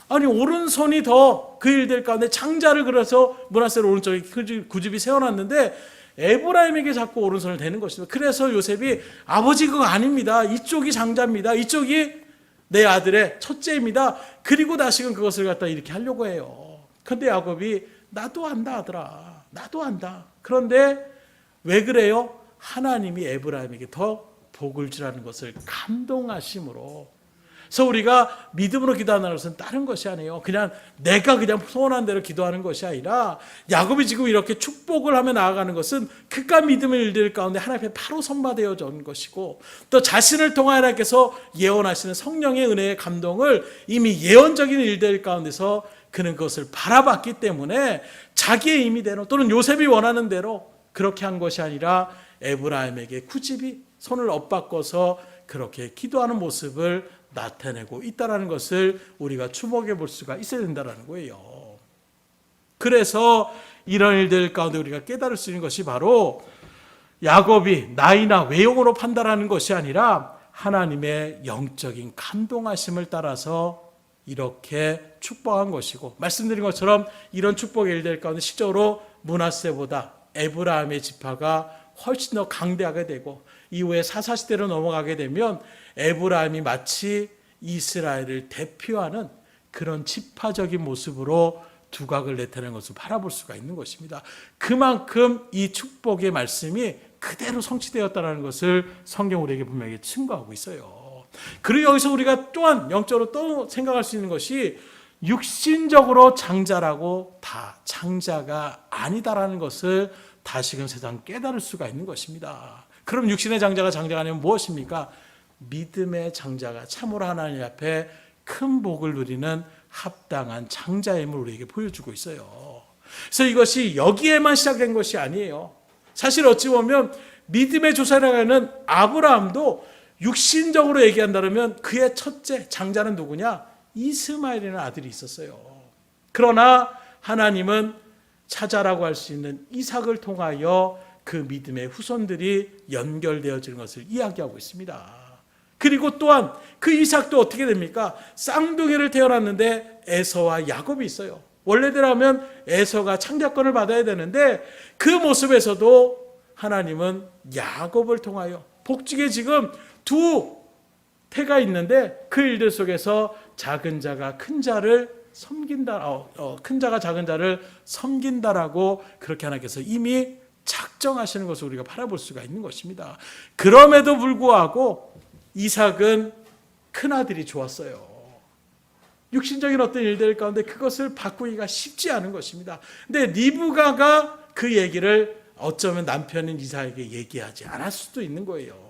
Speaker 1: 아니 오른손이 더 그 일들 가운데 장자를 그려서 므낫세를 오른쪽에 굳이 세워놨는데 에브라임에게 자꾸 오른손을 대는 것입니다. 그래서 요셉이 아버지 그거 아닙니다. 이쪽이 장자입니다. 이쪽이 내 아들의 첫째입니다. 그리고 다시금 그것을 갖다 이렇게 하려고 해요. 그런데 야곱이 나도 안다 아들아. 나도 안다. 그런데 왜 그래요? 하나님이 에브라임에게 더 복을 주라는 것을 감동하심으로. 그래서 우리가 믿음으로 기도하는 것은 다른 것이 아니에요. 내가 소원한 대로 기도하는 것이 아니라 야곱이 지금 이렇게 축복을 하며 나아가는 것은 그가 믿음의 일들 가운데 하나님 앞에 바로 선바되어져 온 것이고 또 자신을 통하여 하나님께서 예언하시는 성령의 은혜의 감동을 이미 예언적인 일들 가운데서 그는 그것을 바라봤기 때문에 자기의 임의대로 또는 요셉이 원하는 대로 그렇게 한 것이 아니라 에브라임에게 굳이 손을 엇바꿔서 그렇게 기도하는 모습을 나타내고 있다는 것을 우리가 주목해 볼 수가 있어야 된다는 거예요. 그래서 이런 일들 가운데 우리가 깨달을 수 있는 것이 바로 야곱이 나이나 외형으로 판단하는 것이 아니라 하나님의 영적인 감동하심을 따라서 이렇게 축복한 것이고 말씀드린 것처럼 이런 축복의 일들 가운데 실적으로 므낫세보다 에브라임의 지파가 훨씬 더 강대하게 되고 이후에 사사시대로 넘어가게 되면 에브라임이 마치 이스라엘을 대표하는 그런 지파적인 모습으로 두각을 나타내는 것을 바라볼 수가 있는 것입니다. 그만큼 이 축복의 말씀이 그대로 성취되었다는 것을 성경 우리에게 분명히 증거하고 있어요. 그리고 여기서 우리가 또한 영적으로 또 생각할 수 있는 것이 육신적으로 장자라고 다 장자가 아니다라는 것을 다시금 세상 깨달을 수가 있는 것입니다. 그럼 육신의 장자가 아니면 무엇입니까? 믿음의 장자가 참으로 하나님 앞에 큰 복을 누리는 합당한 장자임을 우리에게 보여주고 있어요. 그래서 이것이 여기에만 시작된 것이 아니에요. 사실 어찌 보면 믿음의 조상이라는 아브라함도 육신적으로 얘기한다면 그의 첫째 장자는 누구냐? 이스마엘이라는 아들이 있었어요. 그러나 하나님은 차자라고 할 수 있는 이삭을 통하여 그 믿음의 후손들이 연결되어지는 것을 이야기하고 있습니다. 그리고 또한 그 이삭도 어떻게 됩니까? 쌍둥이를 태어났는데 에서와 야곱이 있어요. 원래대로라면 에서가 창작권을 받아야 되는데 그 모습에서도 하나님은 야곱을 통하여 복중에 지금 두 태가 있는데 그 일들 속에서 작은 자가 큰 자를 섬긴다, 큰 자가 작은 자를 섬긴다라고 그렇게 하나님께서 이미 작정하시는 것을 우리가 바라볼 수가 있는 것입니다. 그럼에도 불구하고 이삭은 큰 아들이 좋았어요. 육신적인 어떤 일들 가운데 그것을 바꾸기가 쉽지 않은 것입니다. 근데 리브가가 그 얘기를 어쩌면 남편인 이삭에게 얘기하지 않을 수도 있는 거예요.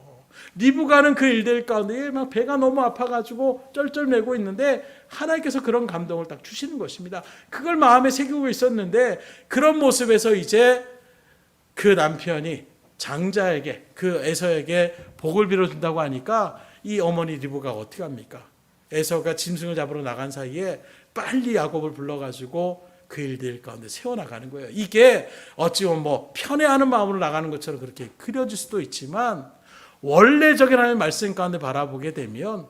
Speaker 1: 리브가는 그 일들 가운데 막 배가 너무 아파가지고 쩔쩔매고 있는데 하나님께서 그런 감동을 딱 주시는 것입니다. 그걸 마음에 새기고 있었는데 그런 모습에서 이제 그 남편이 장자에게 그 에서에게 복을 빌어준다고 하니까 이 어머니 리브가가 어떻게 합니까? 에서가 짐승을 잡으러 나간 사이에 빨리 야곱을 불러가지고 그 일들 가운데 세워나가는 거예요. 이게 어찌 보면 편애하는 마음으로 나가는 것처럼 그렇게 그려질 수도 있지만 원래적인 하나님의 말씀 가운데 바라보게 되면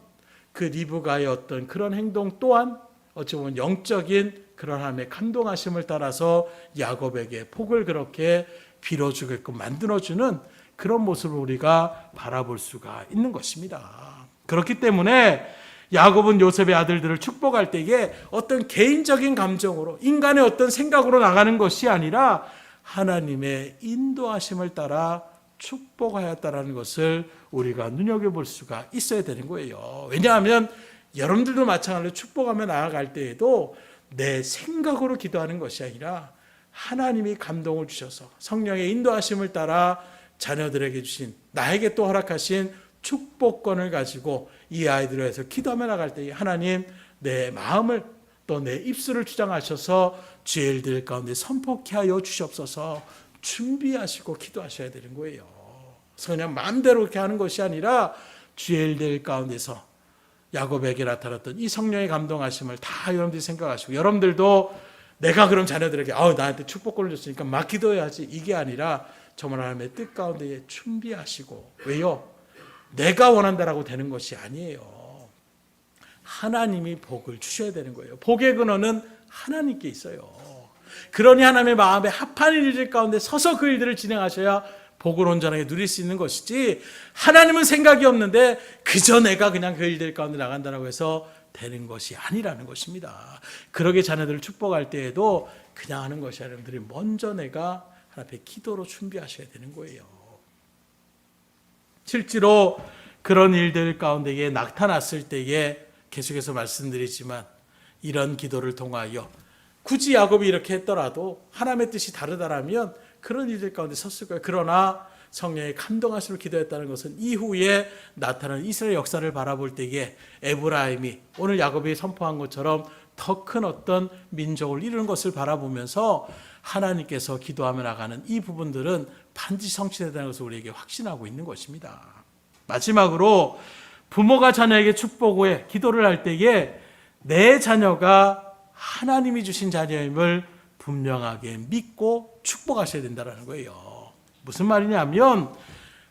Speaker 1: 그 리브가의 어떤 그런 행동 또한 어찌 보면 영적인 그런 하나님의 감동하심을 따라서 야곱에게 복을 그렇게 빌어주게끔 만들어주는 그런 모습을 우리가 바라볼 수가 있는 것입니다. 그렇기 때문에 야곱은 요셉의 아들들을 축복할 때에 어떤 개인적인 감정으로 인간의 어떤 생각으로 나가는 것이 아니라 하나님의 인도하심을 따라 축복하였다라는 것을 우리가 눈여겨볼 수가 있어야 되는 거예요. 왜냐하면 여러분들도 마찬가지로 축복하며 나아갈 때에도 내 생각으로 기도하는 것이 아니라 하나님이 감동을 주셔서 성령의 인도하심을 따라 자녀들에게 주신 나에게 또 허락하신 축복권을 가지고 이 아이들을 위해서 기도하며 나갈 때 하나님 내 마음을 또 내 입술을 주장하셔서 주의 일들 가운데 선포케 하여 주시옵소서 준비하시고 기도하셔야 되는 거예요. 그래서 그냥 마음대로 이렇게 하는 것이 아니라 주의 일들 가운데서 야곱에게 나타났던 이 성령의 감동하심을 다 여러분들이 생각하시고 여러분들도 내가 그럼 자녀들에게 나한테 축복권을 줬으니까 막 기도해야지 이게 아니라 정말 하나님의 뜻 가운데 준비하시고 왜요? 내가 원한다라고 되는 것이 아니에요. 하나님이 복을 주셔야 되는 거예요. 복의 근원은 하나님께 있어요. 그러니 하나님의 마음에 합한 일들 가운데 서서 그 일들을 진행하셔야 복을 온전하게 누릴 수 있는 것이지 하나님은 생각이 없는데 그저 내가 그냥 그 일들 가운데 나간다라고 해서 되는 것이 아니라는 것입니다. 그러게 자녀들을 축복할 때에도 그냥 하는 것이 아니라 여러분들이 먼저 내가 하나님 앞에 기도로 준비하셔야 되는 거예요. 실제로 그런 일들 가운데에 나타났을 때에 계속해서 말씀드리지만 이런 기도를 통하여 굳이 야곱이 이렇게 했더라도 하나님의 뜻이 다르다라면 그런 일들 가운데 섰을 거예요. 그러나 성령의 감동하심을 기도했다는 것은 이후에 나타나는 이스라엘 역사를 바라볼 때에 에브라임이 오늘 야곱이 선포한 것처럼 더 큰 어떤 민족을 이루는 것을 바라보면서 하나님께서 기도하며 나가는 이 부분들은 반드시 성취된다는 것을 우리에게 확신하고 있는 것입니다. 마지막으로 부모가 자녀에게 축복 후에 기도를 할 때에 내 자녀가 하나님이 주신 자녀임을 분명하게 믿고 축복하셔야 된다는 거예요. 무슨 말이냐면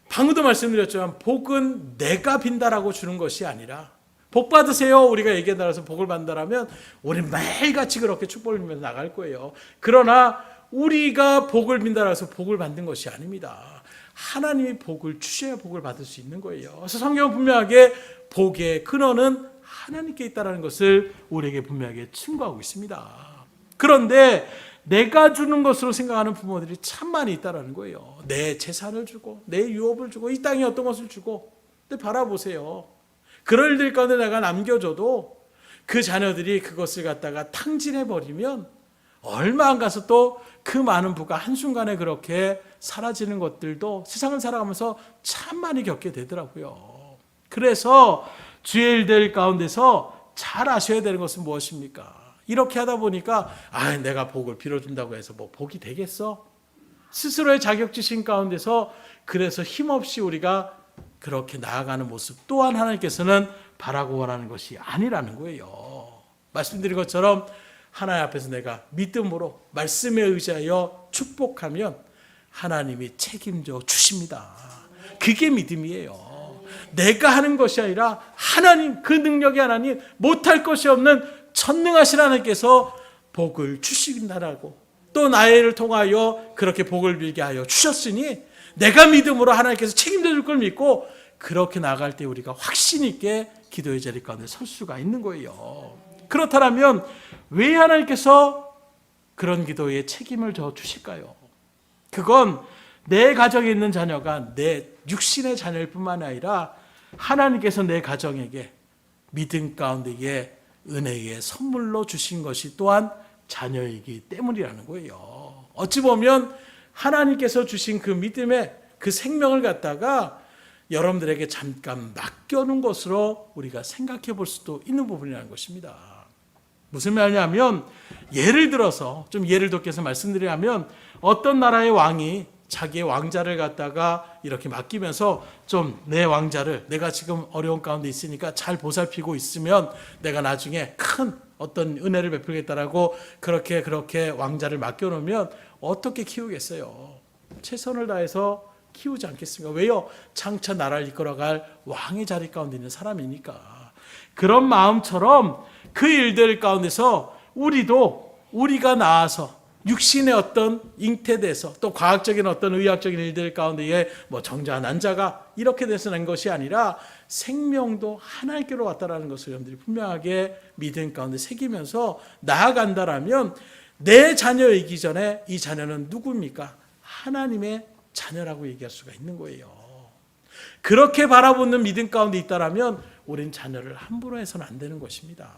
Speaker 1: 방금도 말씀드렸지만 복은 내가 빈다라고 주는 것이 아니라 복 받으세요 우리가 얘기에 따라서 복을 받는다라면 우리 매일같이 그렇게 축복을 빌면서 나갈 거예요. 그러나 우리가 복을 빈다라고 해서 복을 받는 것이 아닙니다. 하나님이 복을 주셔야 복을 받을 수 있는 거예요. 그래서 성경은 분명하게 복의 근원은 하나님께 있다는 것을 우리에게 분명하게 증거하고 있습니다. 그런데 내가 주는 것으로 생각하는 부모들이 참 많이 있다는 거예요. 내 재산을 주고 내 유업을 주고 이 땅에 어떤 것을 주고 근데 바라보세요. 그럴 일들 가운데 내가 남겨줘도 그 자녀들이 그것을 갖다가 탕진해버리면 얼마 안 가서 또 그 많은 부가 한순간에 그렇게 사라지는 것들도 세상을 살아가면서 참 많이 겪게 되더라고요. 그래서 주의 일들 가운데서 잘 아셔야 되는 것은 무엇입니까? 이렇게 하다 보니까 내가 복을 빌어준다고 해서 뭐 복이 되겠어? 스스로의 자격지심 가운데서 그래서 힘없이 우리가 그렇게 나아가는 모습 또한 하나님께서는 바라고 원하는 것이 아니라는 거예요. 말씀드린 것처럼 하나님 앞에서 내가 믿음으로 말씀에 의지하여 축복하면 하나님이 책임져 주십니다. 그게 믿음이에요. 내가 하는 것이 아니라 하나님, 그 능력의 하나님, 못할 것이 없는 전능하신 하나님께서 복을 주신다라고, 또 나를 통하여 그렇게 복을 빌게 하여 주셨으니 내가 믿음으로 하나님께서 책임져 줄 걸 믿고 그렇게 나갈 때 우리가 확신 있게 기도의 자리 가운데 설 수가 있는 거예요. 그렇다면 왜 하나님께서 그런 기도에 책임을 져 주실까요? 그건 내 가정에 있는 자녀가 내 육신의 자녀일 뿐만 아니라 하나님께서 내 가정에게 믿음 가운데에 은혜의 선물로 주신 것이 또한 자녀이기 때문이라는 거예요. 어찌 보면 하나님께서 주신 그 믿음의 그 생명을 갖다가 여러분들에게 잠깐 맡겨놓은 것으로 우리가 생각해 볼 수도 있는 부분이라는 것입니다. 무슨 말이냐면, 예를 들어서 좀 예를 돋게서 말씀드리자면, 어떤 나라의 왕이 자기의 왕자를 갖다가 이렇게 맡기면서 좀 내 왕자를 내가 지금 어려운 가운데 있으니까 잘 보살피고 있으면 내가 나중에 큰 어떤 은혜를 베풀겠다라고 그렇게 왕자를 맡겨놓으면 어떻게 키우겠어요? 최선을 다해서 키우지 않겠습니까? 왜요? 장차 나라를 이끌어갈 왕의 자리 가운데 있는 사람이니까. 그런 마음처럼 그 일들 가운데서 우리가 나아서 육신의 어떤 잉태돼서 또 과학적인 어떤 의학적인 일들 가운데에 뭐 정자 난자가 이렇게 돼서 난 것이 아니라 생명도 하나님께로 왔다라는 것을 여러분들이 분명하게 믿음 가운데 새기면서 나아간다라면 내 자녀이기 전에 이 자녀는 누구입니까? 하나님의 자녀라고 얘기할 수가 있는 거예요. 그렇게 바라보는 믿음 가운데 있다라면 우린 자녀를 함부로 해서는 안 되는 것입니다.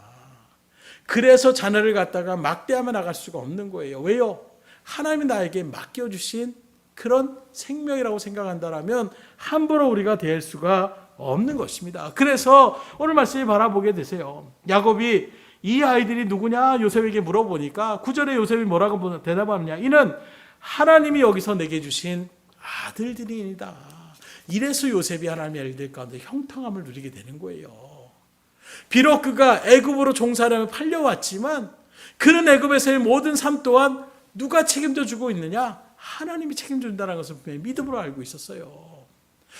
Speaker 1: 그래서 자녀를 갖다가 막대하며 나갈 수가 없는 거예요. 왜요? 하나님이 나에게 맡겨주신 그런 생명이라고 생각한다라면 함부로 우리가 대할 수가 없는 것입니다. 그래서 오늘 말씀을 바라보게 되세요. 야곱이 이 아이들이 누구냐 요셉에게 물어보니까 9절에 요셉이 뭐라고 대답하느냐, 이는 하나님이 여기서 내게 주신 아들들이니다. 이래서 요셉이 하나님의 아이들 가운데 형통함을 누리게 되는 거예요. 비록 그가 애굽으로 종살이하며 팔려왔지만 그는 애굽에서의 모든 삶 또한 누가 책임져 주고 있느냐? 하나님이 책임져 준다는 것을 분명히 믿음으로 알고 있었어요.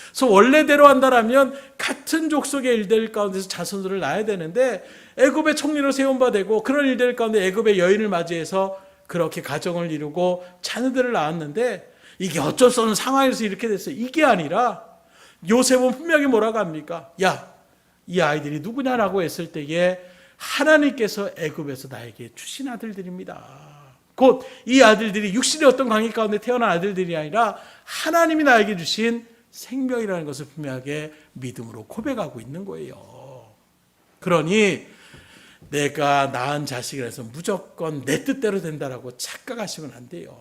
Speaker 1: 그래서 원래대로 한다라면 같은 족속의 일들 가운데서 자손들을 낳아야 되는데 애굽의 총리로 세운 바 되고 그런 일들 가운데 애굽의 여인을 맞이해서 그렇게 가정을 이루고 자녀들을 낳았는데 이게 어쩔 수 없는 상황에서 이렇게 됐어요. 이게 아니라 요셉은 분명히 뭐라고 합니까? 이 아이들이 누구냐라고 했을 때에 하나님께서 애굽에서 나에게 주신 아들들입니다. 곧 이 아들들이 육신의 어떤 관계 가운데 태어난 아들들이 아니라 하나님이 나에게 주신 생명이라는 것을 분명하게 믿음으로 고백하고 있는 거예요. 그러니 내가 낳은 자식이라서 무조건 내 뜻대로 된다라고 착각하시면 안 돼요.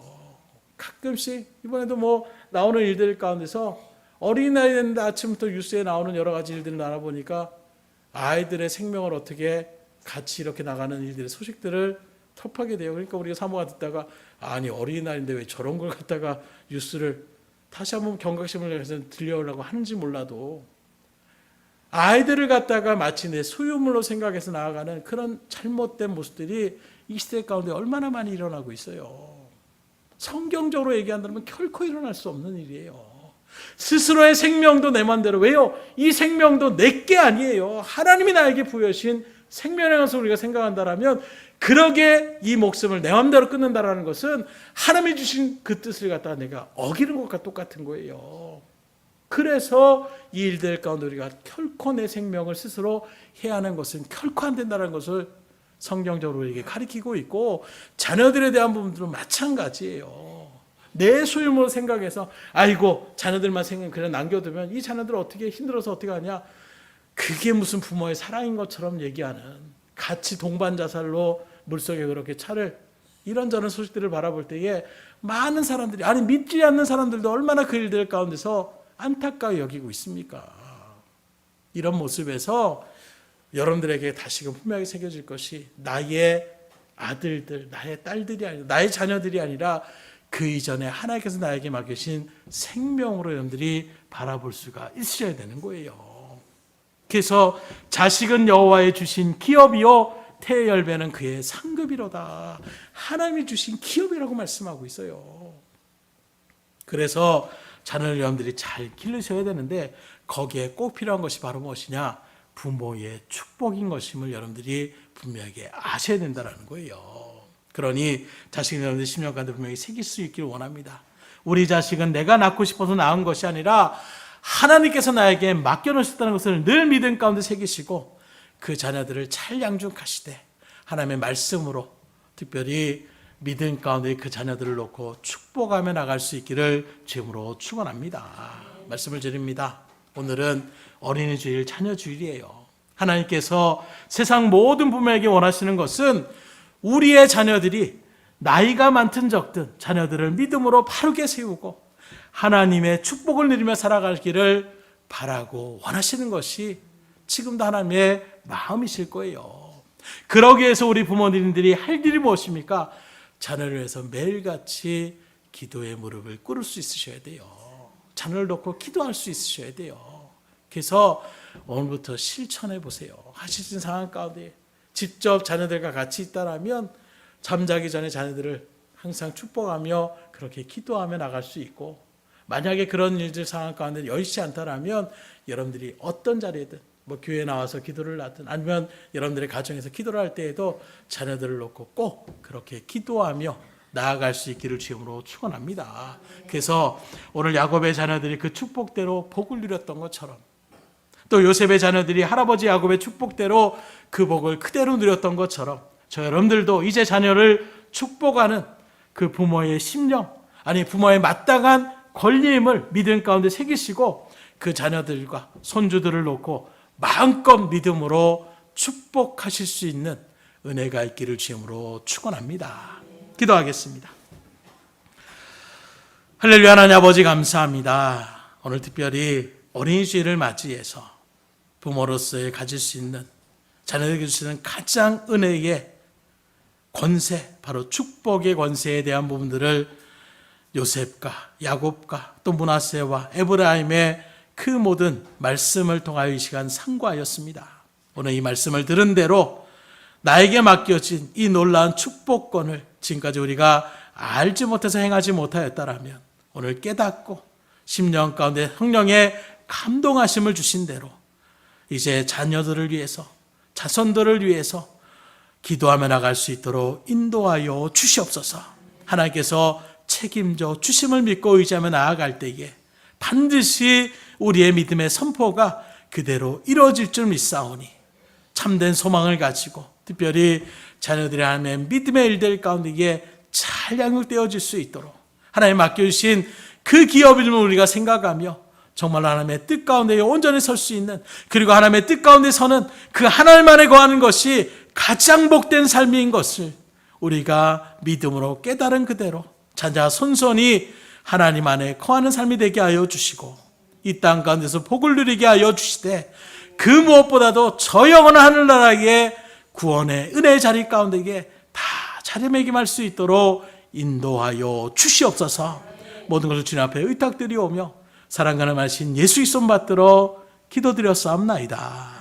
Speaker 1: 가끔씩 이번에도 뭐 나오는 일들 가운데서 어린아이 됐는데 아침부터 뉴스에 나오는 여러 가지 일들을 알아보니까 아이들의 생명을 어떻게 같이 이렇게 나가는 일들의 소식들을 접하게 돼요. 그러니까 우리가 사모가 듣다가 아니 어린아이인데 왜 저런 걸 갖다가 뉴스를 다시 한번 경각심을 해서 들려오려고 하는지 몰라도 아이들을 갖다가 마치 내 소유물로 생각해서 나아가는 그런 잘못된 모습들이 이 시대 가운데 얼마나 많이 일어나고 있어요. 성경적으로 얘기한다면 결코 일어날 수 없는 일이에요. 스스로의 생명도 내 맘대로. 왜요? 이 생명도 내게 아니에요. 하나님이 나에게 부여하신 생명에 관해서 우리가 생각한다면 그러게 이 목숨을 내 맘대로 끊는다라는 것은 하나님이 주신 그 뜻을 갖다가 내가 어기는 것과 똑같은 거예요. 그래서 이 일들 가운데 우리가 결코 내 생명을 스스로 해야 하는 것은 결코 안 된다는 것을 성경적으로 우리에게 가르치고 있고 자녀들에 대한 부분들은 마찬가지예요. 내 소유물로 생각해서 아이고 자녀들만 그냥 남겨두면 이 자녀들 어떻게 힘들어서 어떻게 하냐, 그게 무슨 부모의 사랑인 것처럼 얘기하는, 같이 동반 자살로 물속에 그렇게 차를 이런저런 소식들을 바라볼 때에 많은 사람들이, 아니 믿지 않는 사람들도 얼마나 그 일들 가운데서 안타까워 여기고 있습니까? 이런 모습에서 여러분들에게 다시금 분명히 새겨질 것이 나의 아들들, 나의 딸들이 아니라, 나의 자녀들이 아니라 그 이전에 하나님께서 나에게 맡기신 생명으로 여러분들이 바라볼 수가 있어야 되는 거예요. 그래서 자식은 여호와의 주신 기업이요 태열배는 그의 상급이로다. 하나님이 주신 기업이라고 말씀하고 있어요. 그래서 자녀를 여러분들이 잘 기르셔야 되는데 거기에 꼭 필요한 것이 바로 무엇이냐? 부모의 축복인 것임을 여러분들이 분명하게 아셔야 된다는 거예요. 그러니 자식은 여러분들 10년 가운데 분명히 새길 수 있기를 원합니다. 우리 자식은 내가 낳고 싶어서 낳은 것이 아니라 하나님께서 나에게 맡겨놓으셨다는 것을 늘 믿음 가운데 새기시고 그 자녀들을 잘 양육하시되 하나님의 말씀으로 특별히 믿음 가운데 그 자녀들을 놓고 축복하며 나갈 수 있기를 주님으로 축원합니다. 말씀을 드립니다. 오늘은 어린이 주일, 자녀 주일이에요. 하나님께서 세상 모든 부모에게 원하시는 것은 우리의 자녀들이 나이가 많든 적든 자녀들을 믿음으로 바르게 세우고 하나님의 축복을 누리며 살아가기를 바라고 원하시는 것이 지금도 하나님의 마음이실 거예요. 그러기 위해서 우리 부모님들이 할 일이 무엇입니까? 자녀를 위해서 매일같이 기도의 무릎을 꿇을 수 있으셔야 돼요. 자녀를 놓고 기도할 수 있으셔야 돼요. 그래서 오늘부터 실천해 보세요. 하시는 상황 가운데 직접 자녀들과 같이 있다라면 잠자기 전에 자녀들을 항상 축복하며 그렇게 기도하며 나갈 수 있고, 만약에 그런 일들 상황 가운데 여의치 않다라면 여러분들이 어떤 자리에든 뭐 교회에 나와서 기도를 하든 아니면 여러분들의 가정에서 기도를 할 때에도 자녀들을 놓고 꼭 그렇게 기도하며 나아갈 수 있기를 주님으로 축원합니다. 그래서 오늘 야곱의 자녀들이 그 축복대로 복을 누렸던 것처럼 또 요셉의 자녀들이 할아버지 야곱의 축복대로 그 복을 그대로 누렸던 것처럼 저 여러분들도 이제 자녀를 축복하는 그 부모의 심령, 아니 부모의 마땅한 권리임을 믿음 가운데 새기시고 그 자녀들과 손주들을 놓고 마음껏 믿음으로 축복하실 수 있는 은혜가 있기를 주님으로 축원합니다. 기도하겠습니다. 할렐루야. 하나님 아버지 감사합니다. 오늘 특별히 어린이 주일을 맞이해서 부모로서의 가질 수 있는, 자녀에게 주시는 가장 은혜의 권세, 바로 축복의 권세에 대한 부분들을 요셉과 야곱과 또 므낫세와 에브라임의 그 모든 말씀을 통하여 이 시간 상고하였습니다. 오늘 이 말씀을 들은 대로 나에게 맡겨진 이 놀라운 축복권을 지금까지 우리가 알지 못해서 행하지 못하였다라면 오늘 깨닫고 10년 가운데 성령의 감동하심을 주신 대로 이제 자녀들을 위해서, 자손들을 위해서 기도하며 나갈 수 있도록 인도하여 주시옵소서. 하나님께서 책임져 주심을 믿고 의지하며 나아갈 때에 반드시 우리의 믿음의 선포가 그대로 이루어질 줄 믿사오니 참된 소망을 가지고 특별히 자녀들의 하나님의 믿음의 일들 가운데 잘 양육되어질 수 있도록 하나님 맡겨주신 그 기업임을 우리가 생각하며 정말 하나님의 뜻 가운데 온전히 설 수 있는, 그리고 하나님의 뜻 가운데 서는 그 하나님 안에 거하는 것이 가장 복된 삶인 것을 우리가 믿음으로 깨달은 그대로 자자 손손이 하나님 안에 거하는 삶이 되게 하여 주시고 이 땅 가운데서 복을 누리게 하여 주시되 그 무엇보다도 저 영원한 하늘나라의 구원의 은혜의 자리 가운데 다 자리매김할 수 있도록 인도하여 주시옵소서. 모든 것을 주님 앞에 의탁드리오며 사랑하는 하신 예수의 손 받들어 기도드렸사옵나이다.